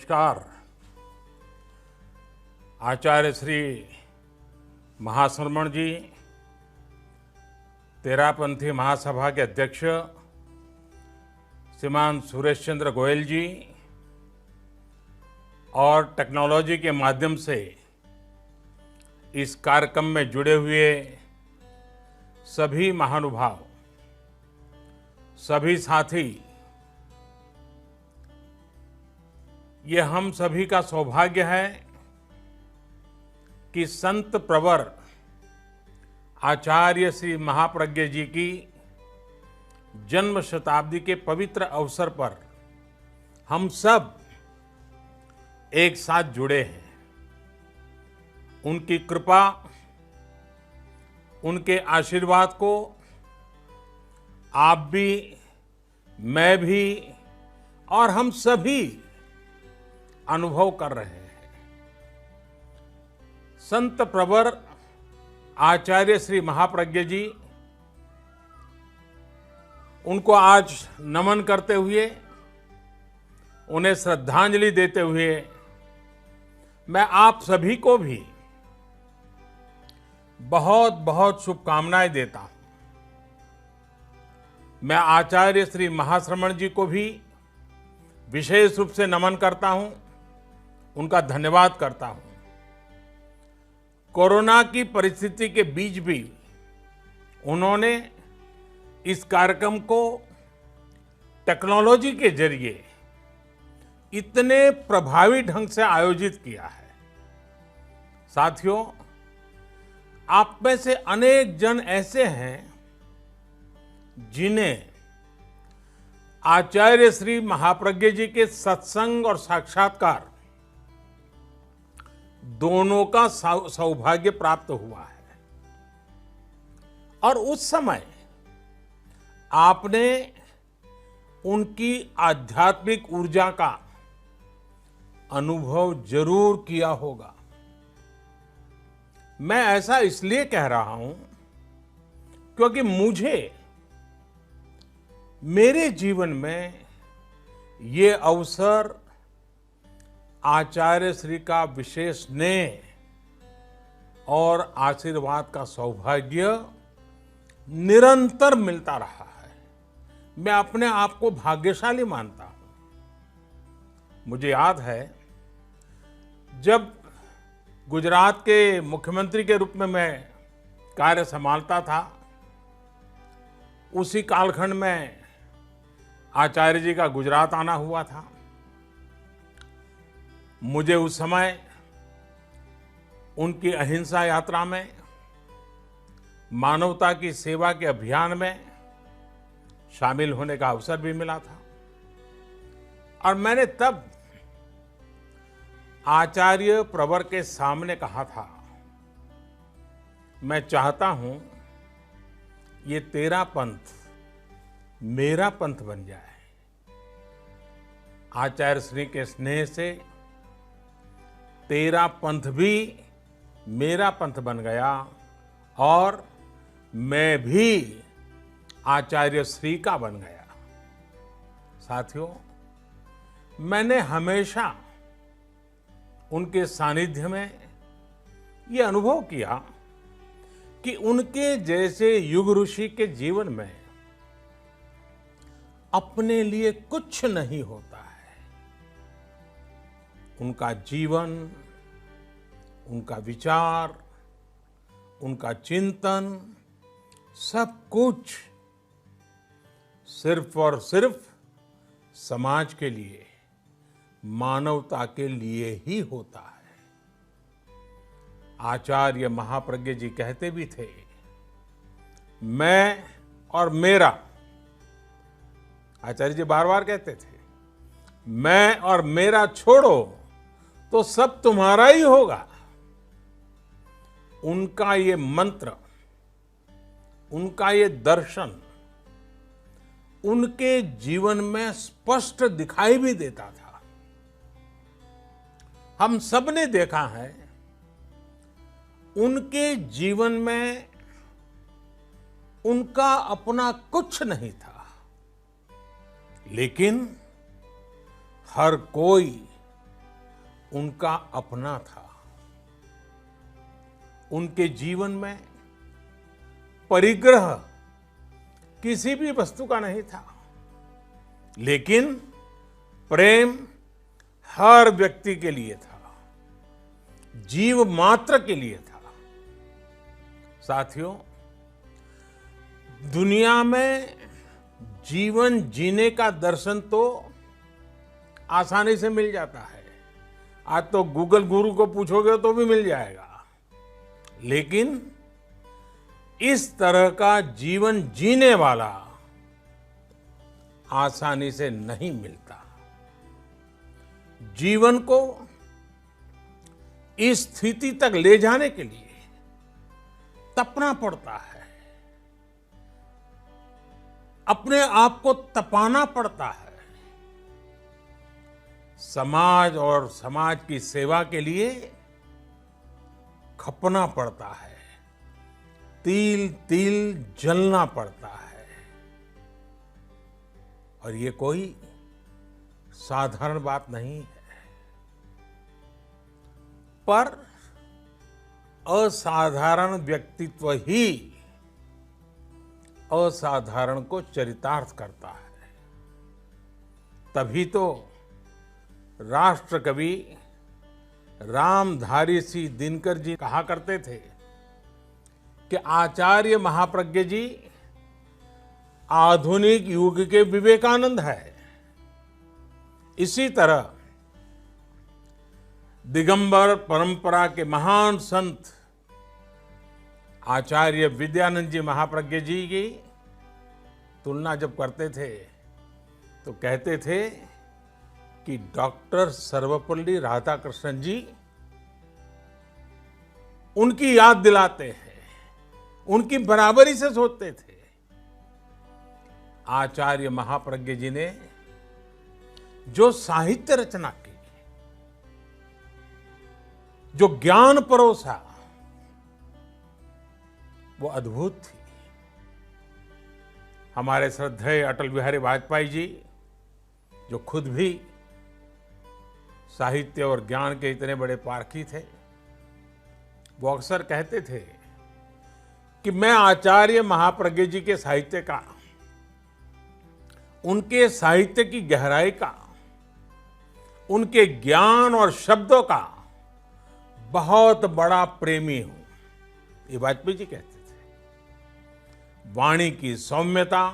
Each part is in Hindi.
नमस्कार। आचार्य श्री महाश्रमण जी, तेरापंथी महासभा के अध्यक्ष श्रीमान सुरेश चंद्र गोयल जी और टेक्नोलॉजी के माध्यम से इस कार्यक्रम में जुड़े हुए सभी महानुभाव, सभी साथी, ये हम सभी का सौभाग्य है कि संत प्रवर आचार्य श्री महाप्रज्ञ जी की जन्म शताब्दी के पवित्र अवसर पर हम सब एक साथ जुड़े हैं। उनकी कृपा, उनके आशीर्वाद को आप भी, मैं भी और हम सभी अनुभव कर रहे हैं। संत प्रवर आचार्य श्री महाप्रज्ञ जी, उनको आज नमन करते हुए, उन्हें श्रद्धांजलि देते हुए मैं आप सभी को भी बहुत बहुत शुभकामनाएं देता हूं। मैं आचार्य श्री महाश्रमण जी को भी विशेष रूप से नमन करता हूं, उनका धन्यवाद करता हूं। कोरोना की परिस्थिति के बीच भी उन्होंने इस कार्यक्रम को टेक्नोलॉजी के जरिए इतने प्रभावी ढंग से आयोजित किया है। साथियों, आप में से अनेक जन ऐसे हैं जिन्हें आचार्य श्री महाप्रज्ञ जी के सत्संग और साक्षात्कार दोनों का सौभाग्य प्राप्त हुआ है। और उस समय आपने उनकी आध्यात्मिक ऊर्जा का अनुभव जरूर किया होगा। मैं ऐसा इसलिए कह रहा हूं क्योंकि मुझे मेरे जीवन में ये अवसर आचार्य श्री का विशेष स्नेह और आशीर्वाद का सौभाग्य निरंतर मिलता रहा है। मैं अपने आप को भाग्यशाली मानता हूं। मुझे याद है, जब गुजरात के मुख्यमंत्री के रूप में मैं कार्य संभालता था, उसी कालखंड में आचार्य जी का गुजरात आना हुआ था। मुझे उस समय उनकी अहिंसा यात्रा में, मानवता की सेवा के अभियान में शामिल होने का अवसर भी मिला था। और मैंने तब आचार्य प्रवर के सामने कहा था, मैं चाहता हूं ये तेरा पंथ मेरा पंथ बन जाए। आचार्य श्री के स्नेह से तेरा पंथ भी मेरा पंथ बन गया और मैं भी आचार्य श्री का बन गया। साथियों, मैंने हमेशा उनके सानिध्य में ये अनुभव किया कि उनके जैसे युग ऋषि के जीवन में अपने लिए कुछ नहीं होता है। उनका जीवन, उनका विचार, उनका चिंतन, सब कुछ सिर्फ और सिर्फ समाज के लिए, मानवता के लिए ही होता है। आचार्य महाप्रज्ञ जी कहते भी थे, मैं और मेरा। आचार्य जी बार बार कहते थे, मैं और मेरा छोड़ो तो सब तुम्हारा ही होगा। उनका ये मंत्र, उनका ये दर्शन उनके जीवन में स्पष्ट दिखाई भी देता था। हम सब ने देखा है, उनके जीवन में उनका अपना कुछ नहीं था, लेकिन हर कोई उनका अपना था। उनके जीवन में परिग्रह किसी भी वस्तु का नहीं था, लेकिन प्रेम हर व्यक्ति के लिए था, जीव मात्र के लिए था। साथियों, दुनिया में जीवन जीने का दर्शन तो आसानी से मिल जाता है। आज तो गूगल गुरु को पूछोगे तो भी मिल जाएगा, लेकिन इस तरह का जीवन जीने वाला आसानी से नहीं मिलता। जीवन को इस स्थिति तक ले जाने के लिए तपना पड़ता है, अपने आप को तपाना पड़ता है। समाज और समाज की सेवा के लिए खपना पड़ता है, तिल तिल जलना पड़ता है। और ये कोई साधारण बात नहीं है। पर असाधारण व्यक्तित्व ही असाधारण को चरितार्थ करता है। तभी तो राष्ट्र कवि रामधारी सिंह दिनकर जी कहा करते थे कि आचार्य महाप्रज्ञ जी आधुनिक युग के विवेकानंद है। इसी तरह दिगंबर परंपरा के महान संत आचार्य विद्यानंद जी महाप्रज्ञ जी की तुलना जब करते थे तो कहते थे कि डॉक्टर सर्वपल्ली राधाकृष्णन जी उनकी याद दिलाते हैं, उनकी बराबरी से सोचते थे। आचार्य महाप्रज्ञ जी ने जो साहित्य रचना की, जो ज्ञान परोसा, वो अद्भुत थी। हमारे श्रद्धेय अटल बिहारी वाजपेयी जी, जो खुद भी साहित्य और ज्ञान के इतने बड़े पारखी थे, वो अक्सर कहते थे कि मैं आचार्य महाप्रज्ञ जी के साहित्य का, उनके साहित्य की गहराई का, उनके ज्ञान और शब्दों का बहुत बड़ा प्रेमी हूं। ये वाजपेयी जी कहते थे। वाणी की सौम्यता,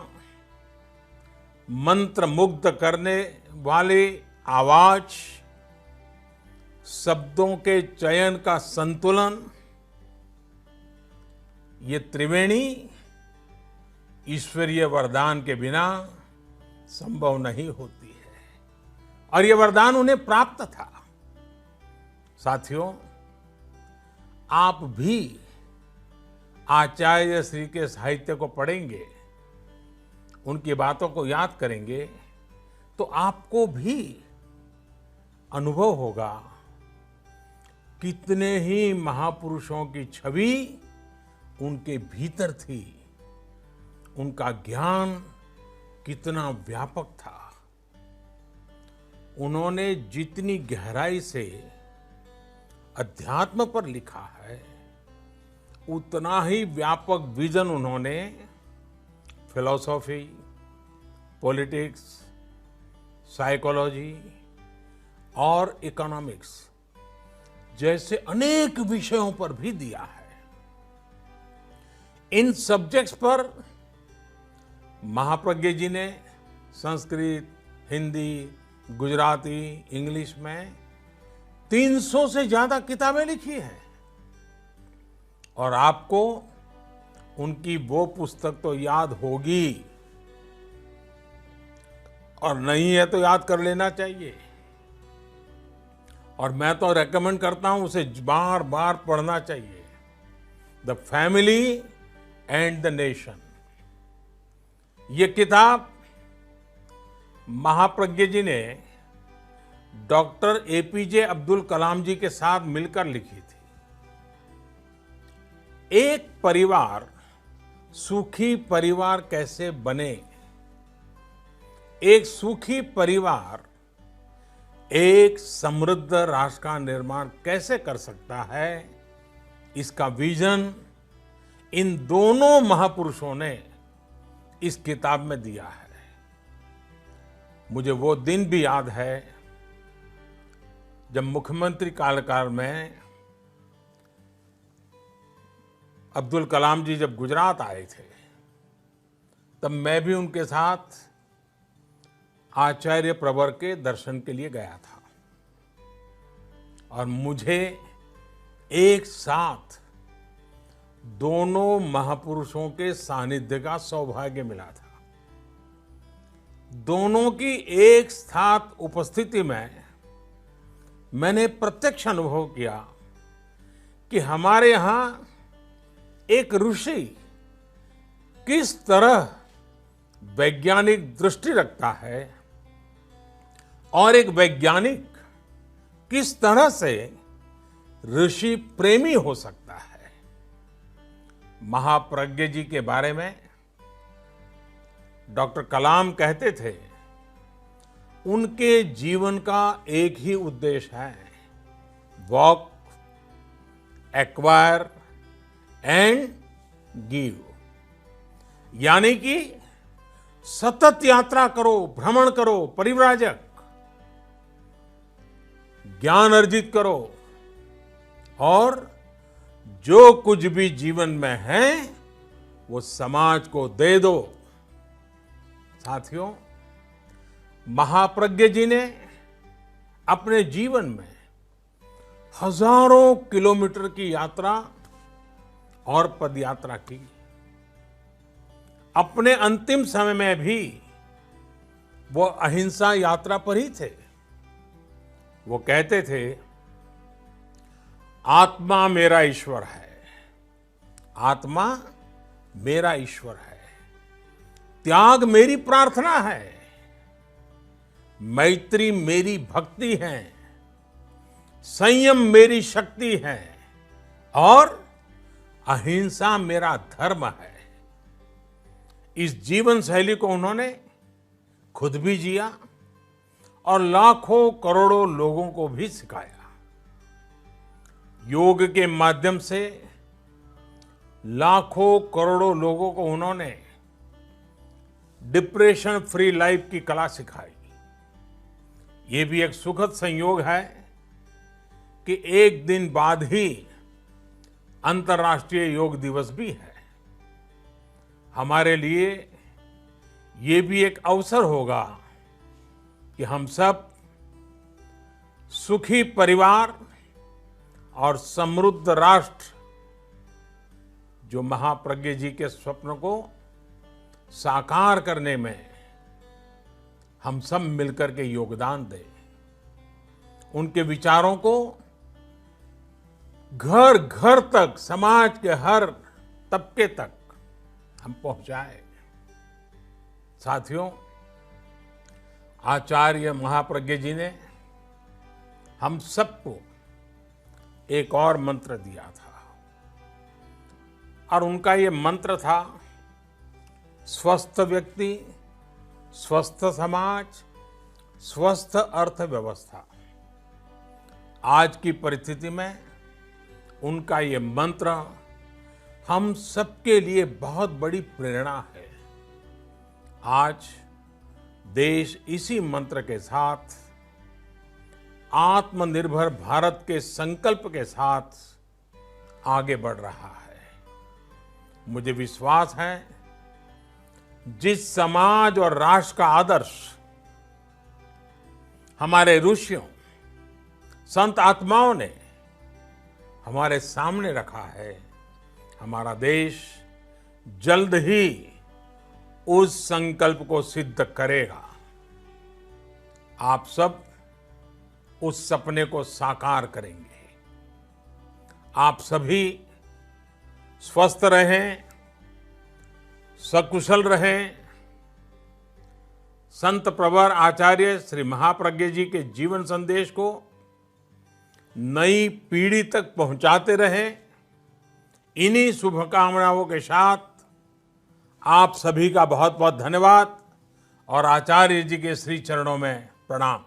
मंत्र मुग्ध करने वाली आवाज, शब्दों के चयन का संतुलन, ये त्रिवेणी ईश्वरीय वरदान के बिना संभव नहीं होती है, और ये वरदान उन्हें प्राप्त था। साथियों, आप भी आचार्य श्री के साहित्य को पढ़ेंगे, उनकी बातों को याद करेंगे, तो आपको भी अनुभव होगा कितने ही महापुरुषों की छवि उनके भीतर थी, उनका ज्ञान कितना व्यापक था। उन्होंने जितनी गहराई से अध्यात्म पर लिखा है, उतना ही व्यापक विजन उन्होंने फिलॉसफी, पॉलिटिक्स, साइकोलॉजी और इकोनॉमिक्स जैसे अनेक विषयों पर भी दिया है। इन सब्जेक्ट्स पर महाप्रज्ञ जी ने संस्कृत, हिंदी, गुजराती, इंग्लिश में 300 से ज्यादा किताबें लिखी हैं। और आपको उनकी वो पुस्तक तो याद होगी, और नहीं है तो याद कर लेना चाहिए। और मैं तो रेकमेंड करता हूं उसे बार बार पढ़ना चाहिए। The family and the nation. ये किताब महाप्रज्ञ जी ने डॉक्टर एपीजे अब्दुल कलाम जी के साथ मिलकर लिखी थी। एक परिवार सुखी परिवार कैसे बने, एक सुखी परिवार एक समृद्ध राष्ट्र का निर्माण कैसे कर सकता है, इसका विजन इन दोनों महापुरुषों ने इस किताब में दिया है। मुझे वो दिन भी याद है जब मुख्यमंत्री कार्यकाल में अब्दुल कलाम जी जब गुजरात आए थे, तब मैं भी उनके साथ आचार्य प्रवर के दर्शन के लिए गया था और मुझे एक साथ दोनों महापुरुषों के सानिध्य का सौभाग्य मिला था। दोनों की एक साथ उपस्थिति में मैंने प्रत्यक्ष अनुभव किया कि हमारे यहाँ एक ऋषि किस तरह वैज्ञानिक दृष्टि रखता है और एक वैज्ञानिक किस तरह से ऋषि प्रेमी हो सकता है। महाप्रज्ञ जी के बारे में डॉक्टर कलाम कहते थे, उनके जीवन का एक ही उद्देश्य है, वॉक, एक्वायर एंड गिव, यानी कि सतत यात्रा करो, भ्रमण करो, परिव्राजक, ज्ञान अर्जित करो और जो कुछ भी जीवन में है वो समाज को दे दो। साथियों, महाप्रज्ञ जी ने अपने जीवन में हजारों किलोमीटर की यात्रा और पदयात्रा की। अपने अंतिम समय में भी वो अहिंसा यात्रा पर ही थे। वो कहते थे, आत्मा मेरा ईश्वर है, आत्मा मेरा ईश्वर है, त्याग मेरी प्रार्थना है, मैत्री मेरी भक्ति है, संयम मेरी शक्ति है और अहिंसा मेरा धर्म है। इस जीवन शैली को उन्होंने खुद भी जिया और लाखों करोड़ों लोगों को भी सिखाया। योग के माध्यम से लाखों करोड़ों लोगों को उन्होंने डिप्रेशन फ्री लाइफ की कला सिखाई। ये भी एक सुखद संयोग है कि एक दिन बाद ही अंतर्राष्ट्रीय योग दिवस भी है। हमारे लिए ये भी एक अवसर होगा कि हम सब सुखी परिवार और समृद्ध राष्ट्र, जो महाप्रज्ञ जी के स्वप्न को साकार करने में हम सब मिलकर के योगदान दें। उनके विचारों को घर घर तक, समाज के हर तबके तक हम पहुंचाएं। साथियों, आचार्य महाप्रज्ञ जी ने हम सबको एक और मंत्र दिया था और उनका ये मंत्र था, स्वस्थ व्यक्ति, स्वस्थ समाज, स्वस्थ अर्थव्यवस्था। आज की परिस्थिति में उनका ये मंत्र हम सबके लिए बहुत बड़ी प्रेरणा है। आज देश इसी मंत्र के साथ, आत्मनिर्भर भारत के संकल्प के साथ आगे बढ़ रहा है। मुझे विश्वास है, जिस समाज और राष्ट्र का आदर्श हमारे ऋषियों, संत आत्माओं ने हमारे सामने रखा है, हमारा देश जल्द ही उस संकल्प को सिद्ध करेगा। आप सब उस सपने को साकार करेंगे। आप सभी स्वस्थ रहें, सकुशल रहें। संत प्रवर आचार्य श्री महाप्रज्ञ जी के जीवन संदेश को नई पीढ़ी तक पहुंचाते रहें। इन्हीं शुभकामनाओं के साथ आप सभी का बहुत बहुत धन्यवाद और आचार्य जी के श्री चरणों में प्रणाम।